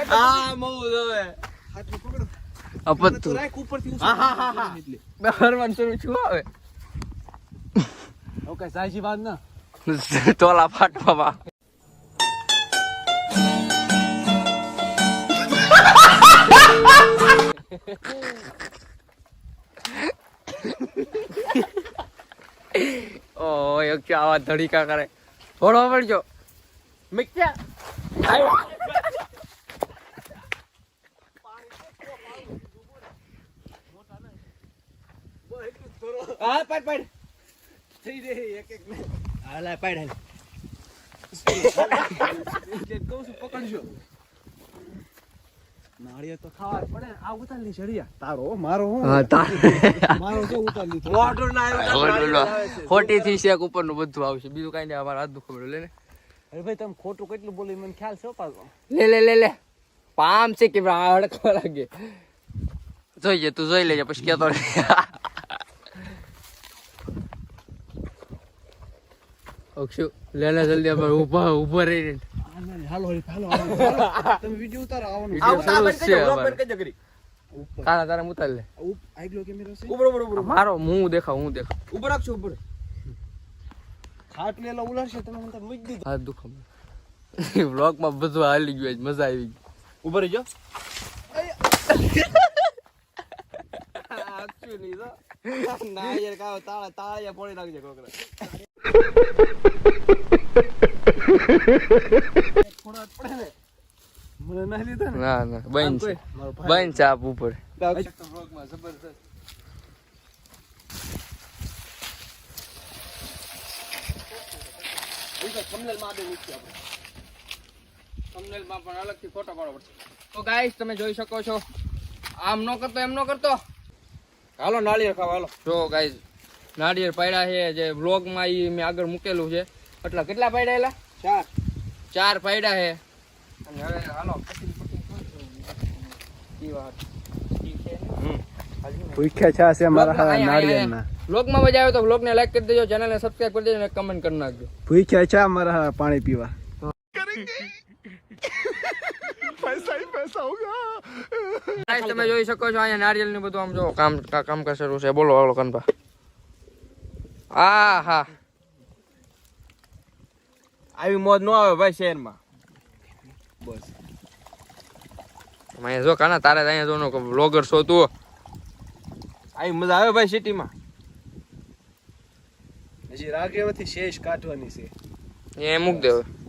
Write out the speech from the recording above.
આ મઉ જોવે હાથમાં પકડો અપત તો રાખ ઉપરથી હા. બહારવાન શરૂ છું આવે ઓકે સાચી વાત ના તોલા ફાટવા ઓ એક આવા ધડીકા કરે થોડો પડજો મિક્યા આ પાડ થઈ રે એક એક ને હાલા પાડ હાલ એટલે કહું છું પકડજો નાળિયેર તો ખાવા જ પડે આ ઉતાર લી શરિયા તારો મારો હું હા તા મારો તો ઉતાર લીધો મોઢું ના આવ્યું ખોટી થી શેક ઉપર નું બધું આવશે બીજું કઈ નહીં અમારા હાથ દુખો લે ને અરે ભાઈ તમે ખોટું કેટલું બોલી મને ખ્યાલ છે પાછો લે પામ છે કે હડકો લાગે જોઈએ તું જોઈ લેજે પછી કેતો અક્ષુ લેને જલ્દી આપણે ઉભો રહી હાલો તમે વિડિયો ઉતારો આવવાનો તારા ઉતાર લે આગલો કેમેરો છે ઉપર મારો હું દેખાવ ઉપર રાખજો ઉપર ખાટ લેલો ઉલાડશે તમે મને મૂકી દીધો હાથ દુખો વ્લોગ માં બધું હાલી ગયું મજા આવી ગઈ ઉપર જો ના યાર કાવ તાળા પોડી નાખજે કોકરા થોડા પડે ને મને ના લીધા ને ના બન છે આપ ઉપર વ્લોગમાં જબરદસ્ત થંબનેલમાં પણ અલગથી ફોટો પાડવો પડશે તો ગાઈસ તમે જોઈ શકો છો આમ નો કરતો હાલો નાળિયેર ખાવા હાલો જો ગાઈસ નાળિયેર પાડ્યા છે જે વ્લોગમાં ઈ મેં આગળ મૂકેલું છે એટલા કેટલા પાડ્યા એલા 4 પાડ્યા છે અને હવે હાલો ભૂખ્યા છે અમારા નાળિયેરના વ્લોગમાં મજા આવે તો વ્લોગને લાઈક કરી દેજો ચેનલને સબસ્ક્રાઇબ કરી દેજો અને કમેન્ટ કરી નાખજો ભૂખ્યા છે અમારા પાણી પીવા ગાઈસ તમે જોઈ શકો છો અહીંયા નારિયેળ ને બધું આમ જો કામ શરૂ છે બોલો હાલો કનપા હા આવી મોજ નો આવે ભાઈ શહેરમાં બસ અહીંયા જો કાના તારે અહીંયા જોનો વ્લોગર છો તું આવી મજા આવે ભાઈ સિટીમાં હજી રાગેવાથી શેષ કાઢવાની છે એ મૂક દે હવે